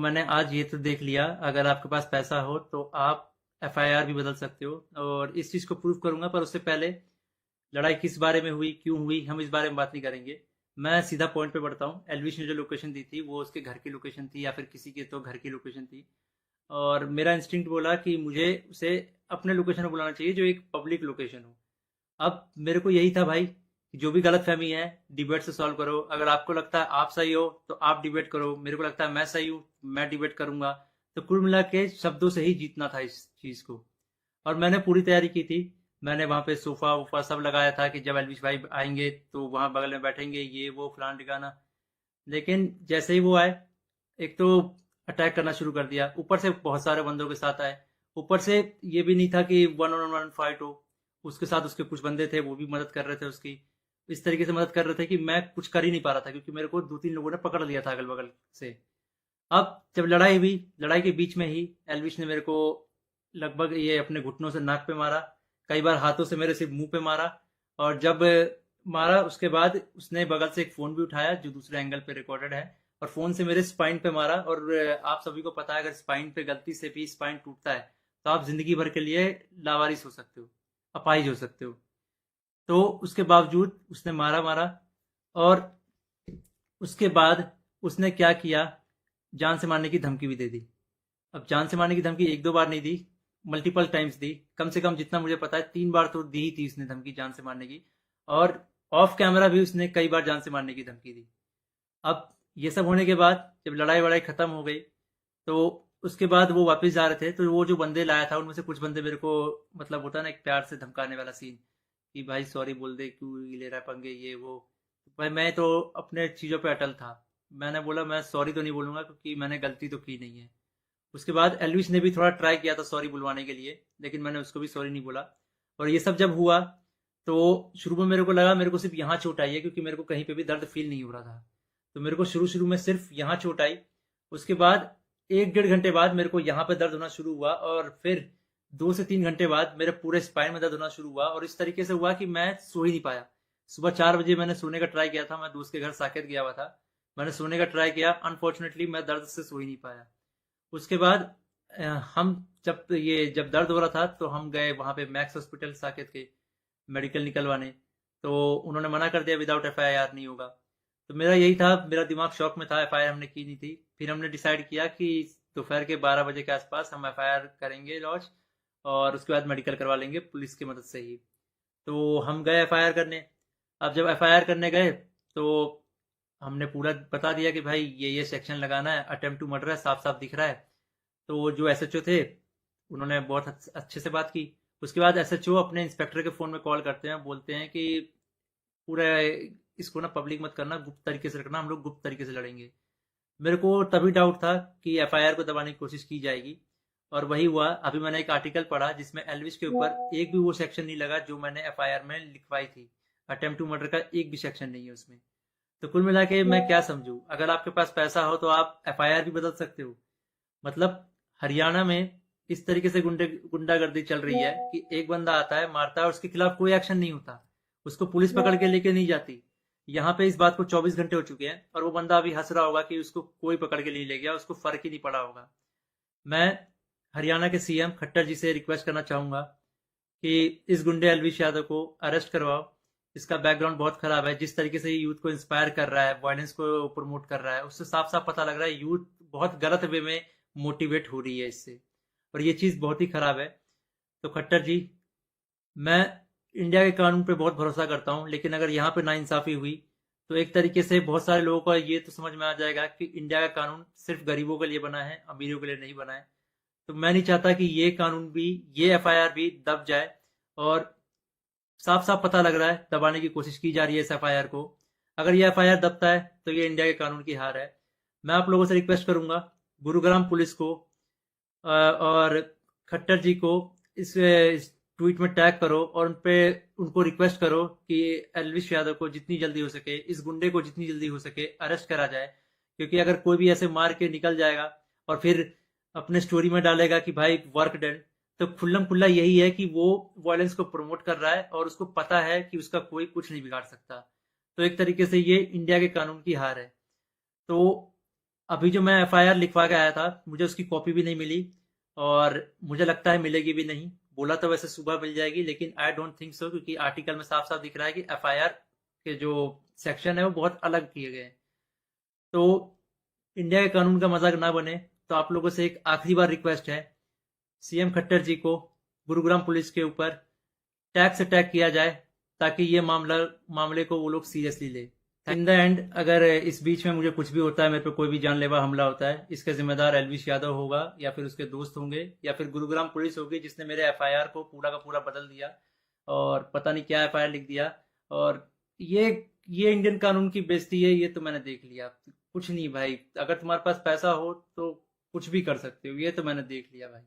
मैंने आज ये तो देख लिया, अगर आपके पास पैसा हो तो आप एफआईआर भी बदल सकते हो, और इस चीज़ को प्रूव करूंगा। पर उससे पहले लड़ाई किस बारे में हुई, क्यों हुई, हम इस बारे में बात नहीं करेंगे। मैं सीधा पॉइंट पे बढ़ता हूँ। एलविश ने जो लोकेशन दी थी वो उसके घर की लोकेशन थी, या फिर किसी के तो घर की लोकेशन थी। और मेरा इंस्टिंक्ट बोला कि मुझे उसे अपने लोकेशन में बुलाना चाहिए, जो एक पब्लिक लोकेशन हो। अब मेरे को यही था भाई कि जो भी गलत फहमी है डिबेट से सॉल्व करो। अगर आपको लगता है आप सही हो तो आप डिबेट करो, मेरे को लगता है मैं सही हूँ, मैं डिबेट करूंगा। तो कुल मिला के शब्दों से ही जीतना था इस चीज को। और मैंने पूरी तैयारी की थी। मैंने वहां पे सोफा वोफा सब लगाया था कि जब एलविश भाई आएंगे तो वहां बगल में बैठेंगे, ये वो फलान ठिकाना। लेकिन जैसे ही वो आए, एक तो अटैक करना शुरू कर दिया, ऊपर से बहुत सारे बंदों के साथ आए। ऊपर से ये भी नहीं था कि वन ऑन वन फाइट हो, उसके साथ उसके कुछ बंदे थे, वो भी मदद कर रहे थे उसकी। इस तरीके से मदद कर रहे थे कि मैं कुछ कर ही नहीं पा रहा था, क्योंकि मेरे को दो तीन लोगों ने पकड़ लिया था अगल बगल से। अब जब लड़ाई हुई, लड़ाई के बीच में ही एलविश ने मेरे को लगभग ये अपने घुटनों से नाक पे मारा, कई बार हाथों से मेरे सिर्फ मुंह पे मारा। और जब मारा उसके बाद उसने बगल से एक फोन भी उठाया जो दूसरे एंगल पे रिकॉर्डेड है, और फोन से मेरे स्पाइन पे मारा। और आप सभी को पता है अगर स्पाइन पे गलती से भी स्पाइन टूटता है तो आप जिंदगी भर के लिए लावारिस हो सकते हो, अपाहिज हो सकते हो। तो उसके बावजूद उसने मारा मारा। और उसके बाद उसने क्या किया, जान से मारने की धमकी भी दे दी। अब जान से मारने की धमकी एक दो बार नहीं दी, मल्टीपल टाइम्स दी। कम से कम जितना मुझे पता है 3 बार तो दी ही थी उसने धमकी जान से मारने की। और ऑफ कैमरा भी उसने कई बार जान से मारने की धमकी दी। अब ये सब होने के बाद जब लड़ाई वड़ाई खत्म हो गई, तो उसके बाद वो वापस जा रहे थे, तो वो जो बंदे लाया था उनमें से कुछ बंदे मेरे को, मतलब होता है ना एक प्यार से धमकाने वाला सीन, कि भाई सॉरी बोल दे, क्यों ले रहा है पंगे, ये वो। भाई मैं तो अपने चीज़ों पे अटल था। मैंने बोला मैं सॉरी तो नहीं बोलूंगा, क्योंकि मैंने गलती तो की नहीं है। उसके बाद एलविस ने भी थोड़ा ट्राई किया था सॉरी बुलवाने के लिए, लेकिन मैंने उसको भी सॉरी नहीं बोला। और ये सब जब हुआ तो शुरू में मेरे को लगा मेरे को सिर्फ यहाँ चोट आई है, क्योंकि मेरे को कहीं पे भी दर्द फील नहीं हो रहा था। तो मेरे को शुरू शुरू में सिर्फ यहाँ चोट आई। उसके बाद 1 डेढ़ घंटे बाद मेरे को यहाँ पे दर्द होना शुरू हुआ, और फिर 2 से 3 घंटे बाद मेरे पूरे स्पाइन में दर्द होना शुरू हुआ। और इस तरीके से हुआ कि मैं सो ही नहीं पाया। सुबह 4 बजे मैंने सोने का ट्राई किया था, मैं दोस्त के घर साकेत गया हुआ था। मैंने सोने का ट्राई किया, अनफॉर्चुनेटली मैं दर्द से सो ही नहीं पाया। उसके बाद हम जब दर्द हो रहा था तो हम गए वहाँ पे मैक्स हॉस्पिटल साकेत के, मेडिकल निकलवाने। तो उन्होंने मना कर दिया, विदाउट एफआईआर नहीं होगा। तो मेरा यही था, मेरा दिमाग शॉक में था, एफआईआर हमने की नहीं थी। फिर हमने डिसाइड किया कि दोपहर के 12 बजे के आसपास हम एफआईआर करेंगे लॉन्च, और उसके बाद मेडिकल करवा लेंगे पुलिस की मदद से ही। तो हम गए एफआईआर करने। अब जब एफआईआर करने गए तो हमने पूरा बता दिया कि भाई ये सेक्शन लगाना है, अटेम्प्ट टू मर्डर है, साफ साफ दिख रहा है। तो जो एसएचओ थे उन्होंने बहुत अच्छे से बात की। उसके बाद एसएचओ अपने इंस्पेक्टर के फ़ोन में कॉल करते हैं, बोलते हैं कि पूरा इसको ना पब्लिक मत करना, गुप्त तरीके से रखना, हम लोग गुप्त तरीके से लड़ेंगे। मेरे को तभी डाउट था कि एफआईआर को दबाने की कोशिश की जाएगी। और वही हुआ। अभी मैंने एक आर्टिकल पढ़ा जिसमें एलविश के ऊपर एक भी वो सेक्शन नहीं लगा जो मैंने एफआईआर में लिखवाई थी। अटेम्प्ट टू मर्डर का एक भी सेक्शन नहीं है उसमें। तो कुल मिला के मैं क्या समझूं, अगर आपके पास पैसा हो तो आप एफआईआर भी बदल सकते हो। मतलब हरियाणा में इस तरीके से गुंडागर्दी चल रही है कि एक बंदा आता है, मारता है, और उसके खिलाफ कोई एक्शन नहीं होता, उसको पुलिस पकड़ के लेके नहीं जाती। यहाँ पे इस बात को 24 घंटे हो चुके हैं, और वो बंदा अभी हंस रहा होगा कि उसको कोई पकड़ के नहीं ले गया, उसको फर्क ही नहीं पड़ा होगा। मैं हरियाणा के सीएम खट्टर जी से रिक्वेस्ट करना चाहूंगा कि इस गुंडे अलविश यादव को अरेस्ट करवाओ। इसका बैकग्राउंड बहुत खराब है, जिस तरीके से ये यूथ को इंस्पायर कर रहा है, वायलेंस को प्रमोट कर रहा है, उससे साफ साफ पता लग रहा है यूथ बहुत गलत वे में मोटिवेट हो रही है इससे। और ये चीज़ बहुत ही खराब है। तो खट्टर जी, मैं इंडिया के कानून पे बहुत भरोसा करता हूँ, लेकिन अगर यहाँ पे नाइंसाफी हुई तो एक तरीके से बहुत सारे लोगों को ये तो समझ में आ जाएगा कि इंडिया का कानून सिर्फ गरीबों के लिए बना है, अमीरों के लिए नहीं बना है। तो मैं नहीं चाहता कि ये कानून भी, ये एफआईआर भी दब जाए। और साफ साफ पता लग रहा है दबाने की कोशिश की जा रही है इस एफआईआर को। अगर ये एफआईआर दबता है तो ये इंडिया के कानून की हार है। मैं आप लोगों से रिक्वेस्ट करूंगा, गुरुग्राम पुलिस को और खट्टर जी को इस ट्वीट में टैग करो, और उनको रिक्वेस्ट करो कि एलविश यादव को जितनी जल्दी हो सके, इस गुंडे को जितनी जल्दी हो सके अरेस्ट करा जाए। क्योंकि अगर कोई भी ऐसे मार के निकल जाएगा और फिर अपने स्टोरी में डालेगा कि भाई वर्क डन, तो खुल्लम खुल्ला यही है कि वो वायलेंस को प्रमोट कर रहा है, और उसको पता है कि उसका कोई कुछ नहीं बिगाड़ सकता। तो एक तरीके से ये इंडिया के कानून की हार है। तो अभी जो मैं एफआईआर लिखवा के आया था, मुझे उसकी कॉपी भी नहीं मिली, और मुझे लगता है मिलेगी भी नहीं। बोला तो वैसे सुबह मिल जाएगी, लेकिन आई डोंट थिंक सो, क्योंकि आर्टिकल में साफ साफ दिख रहा है कि एफआईआर के जो सेक्शन है वो बहुत अलग किए गए हैं। तो इंडिया के कानून का मजाक ना बने, तो आप लोगों से एक आखिरी बार रिक्वेस्ट है, सीएम खट्टर जी को गुरुग्राम पुलिस के ऊपर टैक्स अटैक किया जाए, ताकि ये मामले को वो लोग सीरियसली ले। इन द एंड, अगर इस बीच में मुझे कुछ भी होता है, मेरे पे कोई भी जानलेवा हमला होता है, इसका जिम्मेदार एलविश यादव होगा, या फिर उसके दोस्त होंगे, या फिर गुरुग्राम पुलिस होगी जिसने मेरे एफआईआर को पूरा का पूरा बदल दिया, और पता नहीं क्या एफआईआर लिख दिया। और ये ये इंडियन कानून की बेइज्जती है, ये तो मैंने देख लिया। कुछ नहीं भाई, अगर तुम्हारे पास पैसा हो तो कुछ भी कर सकते हो, ये तो मैंने देख लिया भाई।